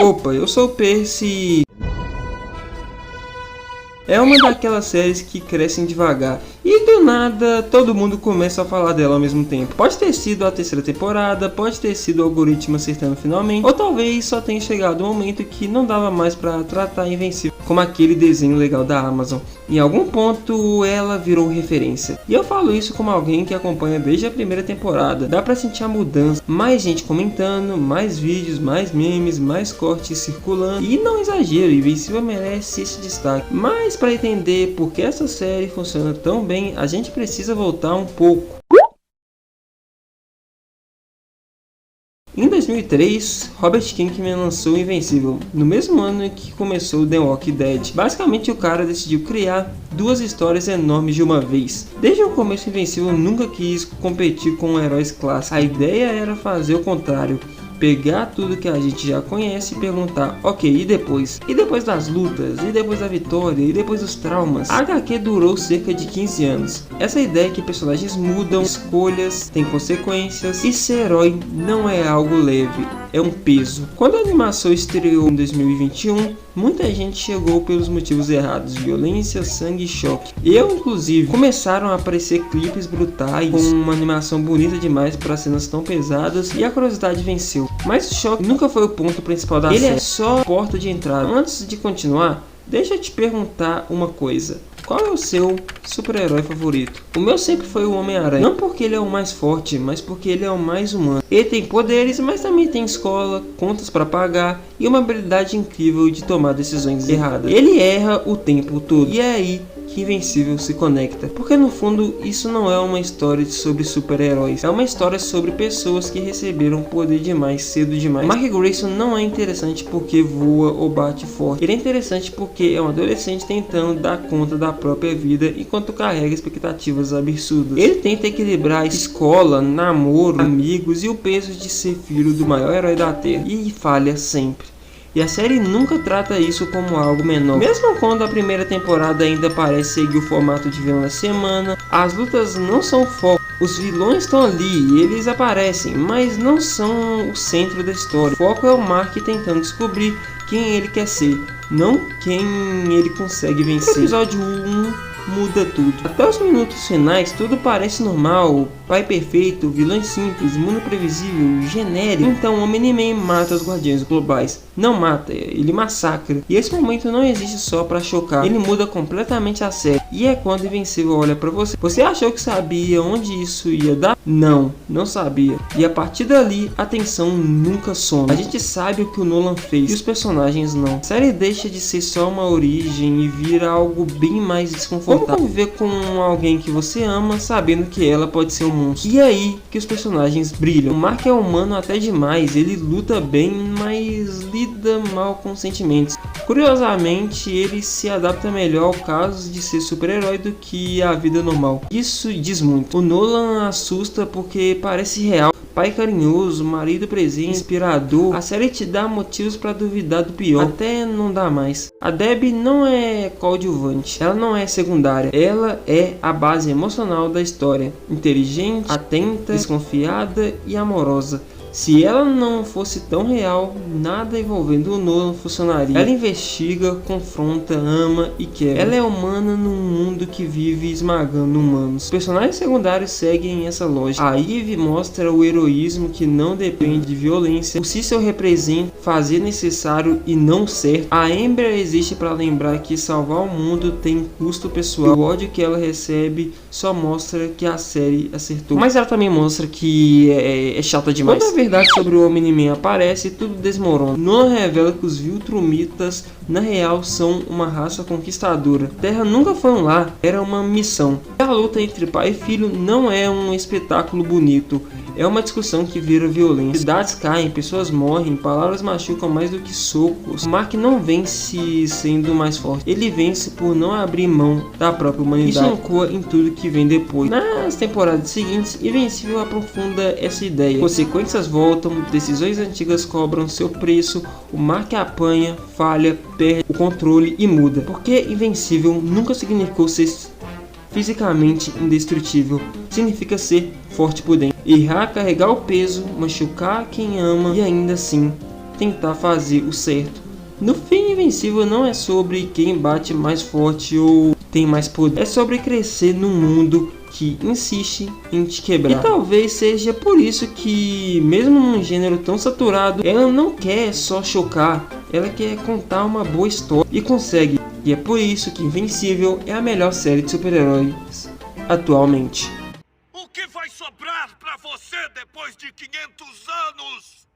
Opa, eu sou o Percy. É uma daquelas séries que crescem devagar e do nada todo mundo começa a falar dela ao mesmo tempo. Pode ter sido a terceira temporada, pode ter sido o algoritmo acertando finalmente, ou talvez só tenha chegado um momento que não dava mais pra tratar Invencível como aquele desenho legal da Amazon. Em algum ponto ela virou referência. E eu falo isso como alguém que acompanha desde a primeira temporada. Dá pra sentir a mudança, mais gente comentando, mais vídeos, mais memes, mais cortes circulando. E não exagero, Invencível merece esse destaque. Mas para entender por que essa série funciona tão bem, a gente precisa voltar um pouco. Em 2003, Robert Kirkman lançou Invencível, no mesmo ano que começou The Walking Dead. Basicamente, o cara decidiu criar duas histórias enormes de uma vez. Desde o começo, Invencível nunca quis competir com heróis clássicos. A ideia era fazer o contrário. Pegar tudo que a gente já conhece e perguntar, ok, e depois? E depois das lutas? E depois da vitória? E depois dos traumas? A HQ durou cerca de 15 anos. Essa ideia é que personagens mudam, escolhas, têm consequências, e ser herói não é algo leve, é um peso. Quando a animação estreou em 2021, muita gente chegou pelos motivos errados, violência, sangue e choque. Eu, inclusive, começaram a aparecer clipes brutais, com uma animação bonita demais para cenas tão pesadas, e a curiosidade venceu. Mas o choque nunca foi o ponto principal da série, ele é só a porta de entrada. Antes de continuar, deixa eu te perguntar uma coisa. Qual é o seu super-herói favorito? O meu sempre foi o Homem-Aranha. Não porque ele é o mais forte, mas porque ele é o mais humano. Ele tem poderes, mas também tem escola, contas para pagar e uma habilidade incrível de tomar decisões erradas. Ele erra o tempo todo. E é aí que Invencível se conecta. Porque no fundo isso não é uma história sobre super-heróis. É uma história sobre pessoas que receberam poder demais, cedo demais. Mark Grayson não é interessante porque voa ou bate forte. Ele é interessante porque é um adolescente tentando dar conta da própria vida enquanto carrega expectativas absurdas. Ele tenta equilibrar escola, namoro, amigos e o peso de ser filho do maior herói da Terra. E falha sempre. E a série nunca trata isso como algo menor. Mesmo quando a primeira temporada ainda parece seguir o formato de vilão da semana, as lutas não são foco. Os vilões estão ali, eles aparecem, mas não são o centro da história. O foco é o Mark tentando descobrir quem ele quer ser, não quem ele consegue vencer. No episódio 1 muda tudo. Até os minutos finais tudo parece normal, pai perfeito, vilões simples, mundo previsível, genérico. Então o Omni-Man mata os Guardiões Globais. Não mata, ele massacra. E esse momento não existe só pra chocar, ele muda completamente a série. E é quando Invencível olha pra você. Você achou que sabia onde isso ia dar? Não, não sabia. E a partir dali a tensão nunca some. A gente sabe o que o Nolan fez e os personagens não. A série deixa de ser só uma origem e vira algo bem mais desconfortável. Como conviver com alguém que você ama sabendo que ela pode ser um monstro? E aí que os personagens brilham. O Mark é humano até demais, ele luta bem, mas lida mal com sentimentos. Curiosamente, ele se adapta melhor ao caso de ser super-herói do que a vida normal. Isso diz muito. O Nolan assusta porque parece real. Pai carinhoso, marido presente, inspirador. A série te dá motivos para duvidar do pior, até não dá mais. A Debbie não é coadjuvante, ela não é secundária, ela é a base emocional da história. Inteligente, atenta, desconfiada e amorosa. Se ela não fosse tão real, nada envolvendo o Nolan funcionaria. Ela investiga, confronta, ama e quer. Ela é humana num mundo que vive esmagando humanos. Os personagens secundários seguem essa lógica. A Eve mostra o heroísmo que não depende de violência. O Cecil representa fazer necessário e não certo. A Amber existe para lembrar que salvar o mundo tem custo pessoal. O ódio que ela recebe só mostra que a série acertou. Mas ela também mostra que é chata demais. Quando a verdade sobre o Omni-Man aparece, tudo desmorona. Nolan revela que os Viltrumitas na real são uma raça conquistadora. A Terra nunca foi um lar, era uma missão. A luta entre pai e filho não é um espetáculo bonito, é uma discussão que vira violência. Cidades caem, pessoas morrem, palavras machucam mais do que socos. O Mark não vence sendo mais forte, ele vence por não abrir mão da própria humanidade. Isso ecoa em tudo que vem depois. Nas temporadas seguintes, Invencível aprofunda essa ideia. Consequências voltam, decisões antigas cobram seu preço, o Mark apanha, falha, perde o controle e muda. Porque Invencível nunca significou ser fisicamente indestrutível, significa ser forte por dentro. Errar, carregar o peso, machucar quem ama e ainda assim tentar fazer o certo. No fim, Invencível não é sobre quem bate mais forte ou tem mais poder. É sobre crescer num mundo que insiste em te quebrar. E talvez seja por isso que, mesmo num gênero tão saturado, ela não quer só chocar, ela quer contar uma boa história e consegue. E é por isso que Invencível é a melhor série de super-heróis atualmente. O que vai sobrar pra você depois de 500 anos?